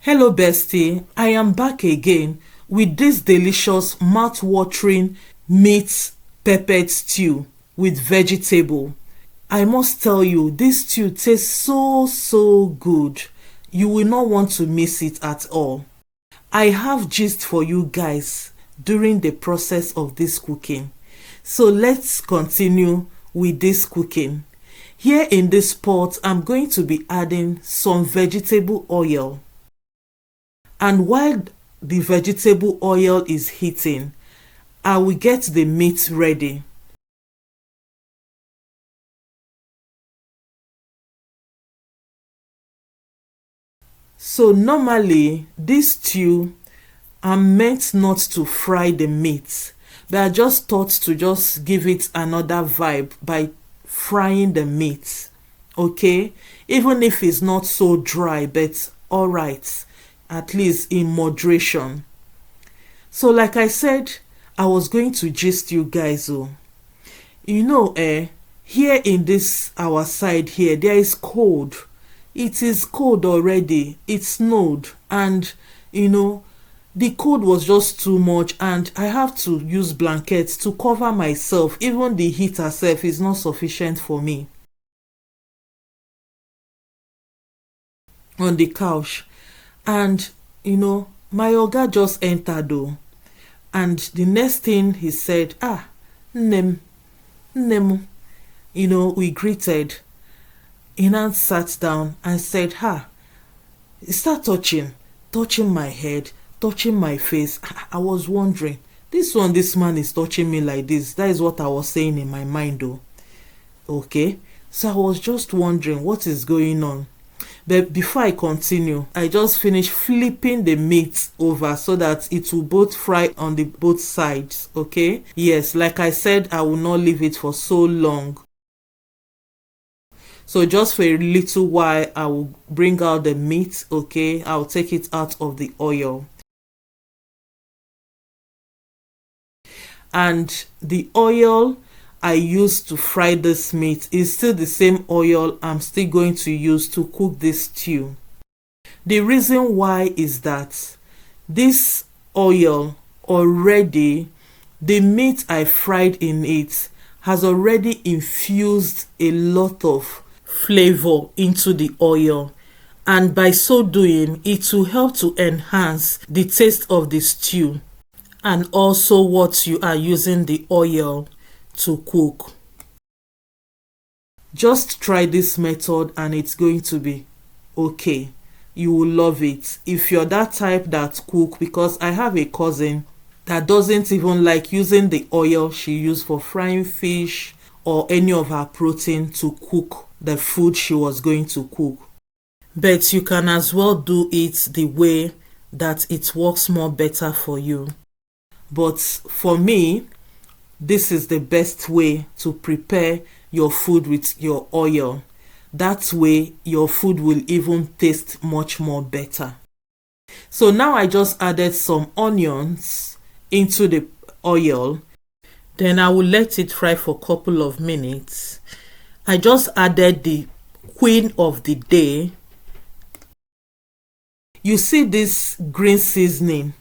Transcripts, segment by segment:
Hello bestie, I am back again with this delicious mouth-watering meat peppered stew with vegetable. I must tell you, this stew tastes so good. You will not want to miss it at all. I have gist for you guys during the process of this cooking. So let's continue with this cooking. Here in this pot, I'm going to be adding some vegetable oil. And while the vegetable oil is heating, I will get the meat ready. So normally this stew, I'm meant not to fry the meat, but I just thought to just give it another vibe by frying the meat. Okay, even if it's not so dry, but all right, at least in moderation. So like I said, I was going to gist you guys. Here in this our side here, there is cold. It is cold already. It snowed, and the cold was just too much, and I have to use blankets to cover myself. Even the heat herself is not sufficient for me on the couch. And my oga just entered though, and the next thing he said, nnem, nnem. We greeted. Inan sat down and said, he started touching my head, touching my face. I was wondering, this man is touching me like this. That is what I was saying in my mind though. Okay, so I was just wondering what is going on. But before I continue, I just finished flipping the meat over so that it will both fry on the both sides. Okay, yes, like I said, I will not leave it for so long. So just for a little while, I will bring out the meat. Okay, I'll take it out of the oil. And the oil I used to fry this meat is still the same oil I'm still going to use to cook this stew. The reason why is that this oil already, the meat I fried in it has already infused a lot of flavor into the oil, and by so doing it will help to enhance the taste of the stew and also what you are using the oil to cook. Just try this method and it's going to be okay. You will love it if you're that type that cook, because I have a cousin that doesn't even like using the oil she used for frying fish or any of her protein to cook the food she was going to cook. But you can as well do it the way that it works more better for you. But for me, this is the best way to prepare your food with your oil. That way your food will even taste much more better. So now I just added some onions into the oil. Then I will let it fry for a couple of minutes. I just added the queen of the day. You see this green seasoning,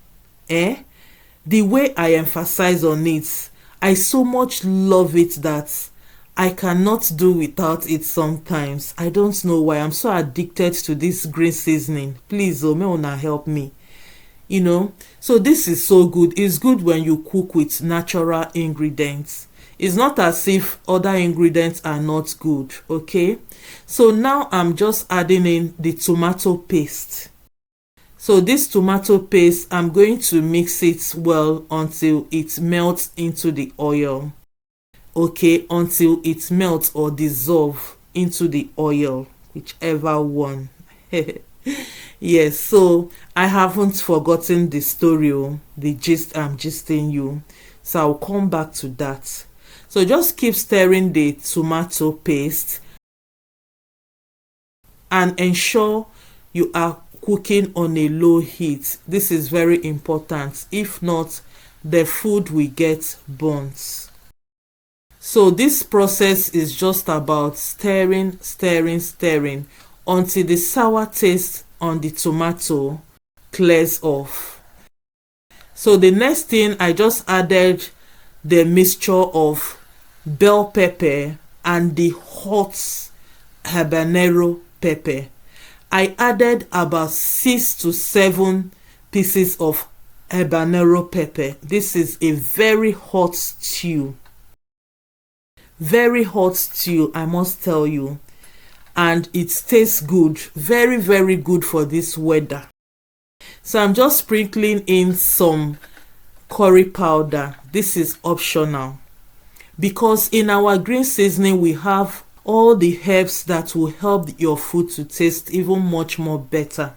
the way I emphasize on it, I so much love it that I cannot do without it sometimes. I don't know why. I'm so addicted to this green seasoning. Please, may una help me. So this is so good. It's good when you cook with natural ingredients. It's not as if other ingredients are not good. Okay, so now I'm just adding in the tomato paste. So this tomato paste, I'm going to mix it well until it melts into the oil. Okay, until it melts or dissolve into the oil, whichever one. Yes, so I haven't forgotten the story, the gist I'm gisting you. So I'll come back to that. So just keep stirring the tomato paste and ensure you are cooking on a low heat. This is very important. If not, the food will get burnt. So this process is just about stirring until the sour taste on the tomato clears off. So the next thing, I just added the mixture of bell pepper and the hot habanero pepper. I added about 6 to 7 pieces of habanero pepper. This is a very hot stew. Very hot stew, I must tell you. And it tastes good. Very, very good for this weather. So I'm just sprinkling in some curry powder. This is optional, because in our green seasoning we have all the herbs that will help your food to taste even much more better.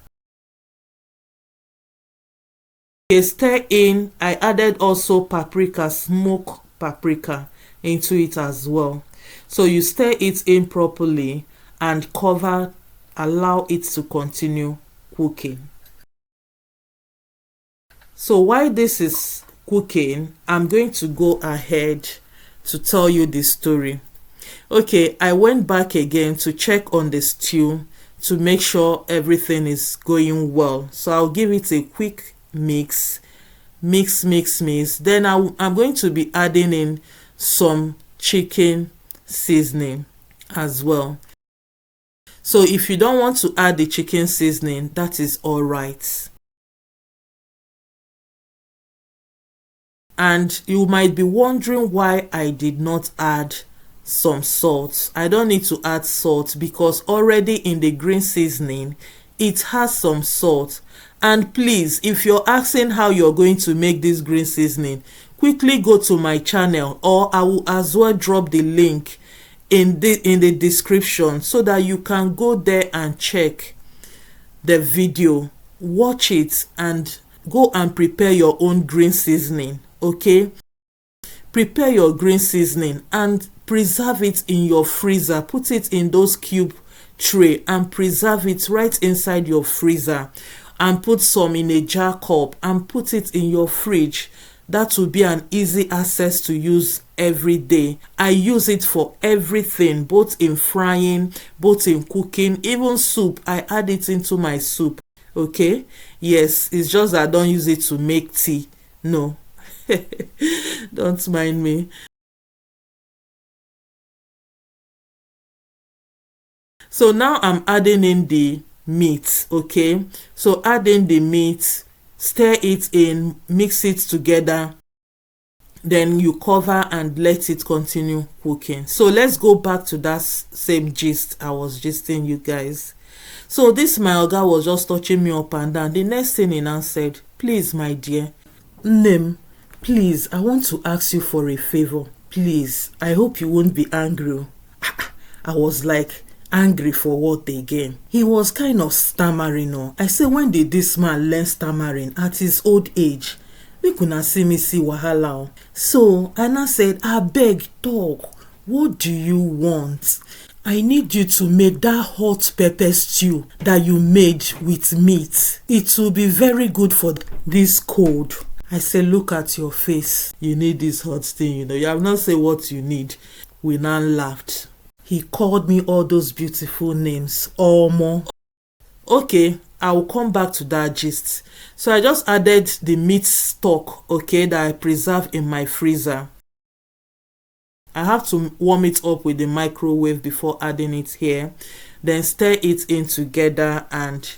Okay, stir in. I added also paprika, smoked paprika into it as well. So you stir it in properly and cover, allow it to continue cooking. So while this is cooking, I'm going to go ahead to tell you the story. Okay, I went back again to check on the stew to make sure everything is going well. So I'll give it a quick mix. Then I'm going to be adding in some chicken seasoning as well. So if you don't want to add the chicken seasoning, that is all right. And you might be wondering why I did not add some salt. I don't need to add salt because already in the green seasoning it has some salt. And please, if you're asking how you're going to make this green seasoning, quickly go to my channel, or I will as well drop the link in the description so that you can go there and check the video, watch it, and go and prepare your own green seasoning. Okay, prepare your green seasoning and preserve it in your freezer. Put it in those cube tray and preserve it right inside your freezer, and put some in a jar cup and put it in your fridge. That will be an easy access to use every day. I use it for everything, both in frying, both in cooking, even soup. I add it into my soup. Okay, yes, it's just that I don't use it to make tea. No. Don't mind me. So now I'm adding in the meat. Okay, so add in the meat, stir it in, mix it together, then you cover and let it continue cooking. So let's go back to that same gist I was gisting you guys. So this my oga was just touching me up and down. The next thing he now said, "Please, my dear, Nim, please, I want to ask you for a favor. Please, I hope you won't be angry." I was like, angry for what again? He was kind of stammering. I said, when did this man learn stammering at his old age? Make una see me see wahala. So Anna said, I beg, talk. What do you want? I need you to make that hot pepper stew that you made with meat. It will be very good for this cold. I said, look at your face. You need this hot thing, You have not said what you need. We now laughed. He called me all those beautiful names. Omo. Okay, I will come back to that gist. So I just added the meat stock, okay, that I preserve in my freezer. I have to warm it up with the microwave before adding it here. Then stir it in together and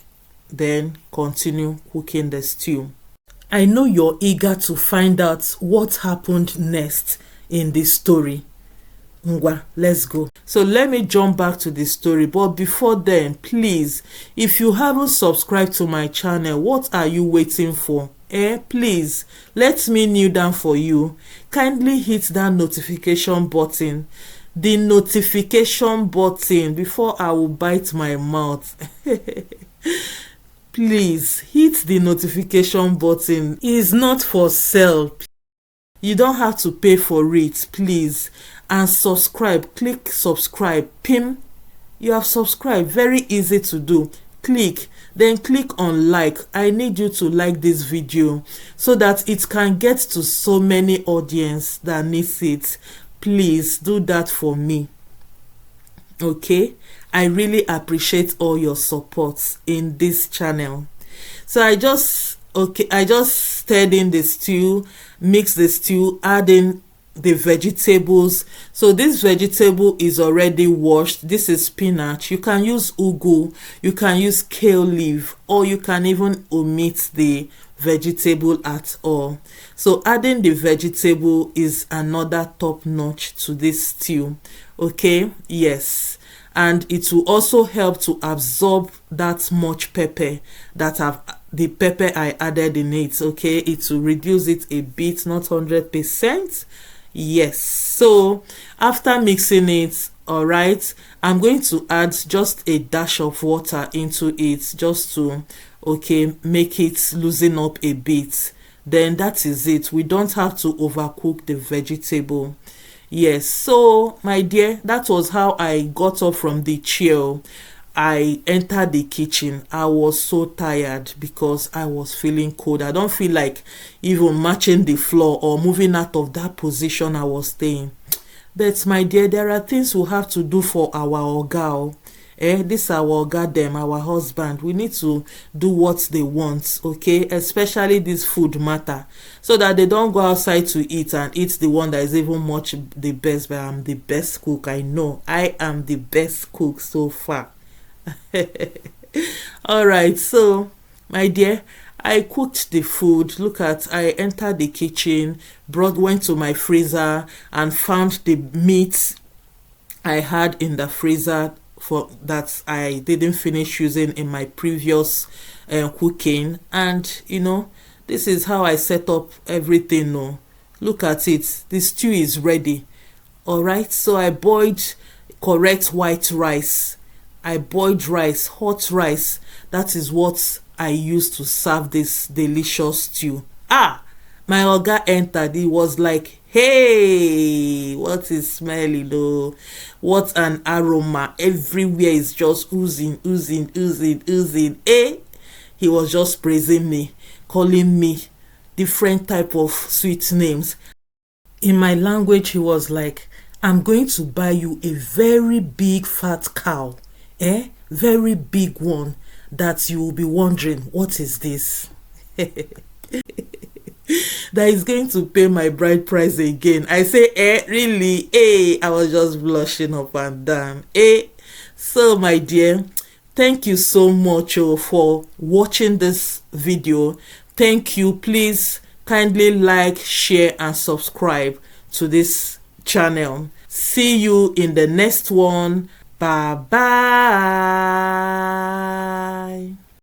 then continue cooking the stew. I know you're eager to find out what happened next in this story. Ngwa, let's go. So let me jump back to the story, but before then, please, if you haven't subscribed to my channel, what are you waiting for? Please, let me kneel down for you. Kindly hit that notification button. The notification button before I will bite my mouth. Please hit the notification button. It's not for sale. You don't have to pay for it, please. And subscribe. Click subscribe. Pim. You have subscribed. Very easy to do. Click. Then click on like. I need you to like this video so that it can get to so many audience that needs it. Please do that for me. Okay? I really appreciate all your support in this channel. So I just stirred in the stew, mix the stew, add in the vegetables. So this vegetable is already washed. This is spinach. You can use ugu, you can use kale leaf, or you can even omit the vegetable at all. So adding the vegetable is another top notch to this stew. Okay, yes, and it will also help to absorb that much pepper that I've the pepper I added in it. Okay, it will reduce it a bit, not 100%. Yes, so after mixing it, all right, I'm going to add just a dash of water into it, just to okay make it loosen up a bit. Then that is it. We don't have to overcook the vegetable. Yes, so my dear, that was how I got up from the chair. I entered the kitchen. I was so tired because I was feeling cold. I don't feel like even matching the floor or moving out of that position I was staying. But my dear, there are things we have to do for our oga. This our oga them, our husband. We need to do what they want, okay? Especially this food matter, so that they don't go outside to eat and eat the one that is even much the best. But I'm the best cook. I know I am the best cook so far. All right, so my dear, I cooked the food. Look at, I entered the kitchen, went to my freezer and found the meat I had in the freezer for that I didn't finish using in my previous cooking. And this is how I set up everything. No, look at it, the stew is ready. All right, so I boiled correct white rice. I boiled rice, hot rice. That is what I used to serve this delicious stew. My oga entered. He was like, hey, what is smelly though? What an aroma. Everywhere is just oozing, oozing, oozing, oozing. He was just praising me, calling me different type of sweet names. In my language, he was like, I'm going to buy you a very big fat cow. Very big one that you will be wondering, what is this? That is going to pay my bride price again. I say, really? I was just blushing up and down. So my dear, thank you so much for watching this video. Thank you. Please kindly like, share and subscribe to this channel. See you in the next one. Bye bye.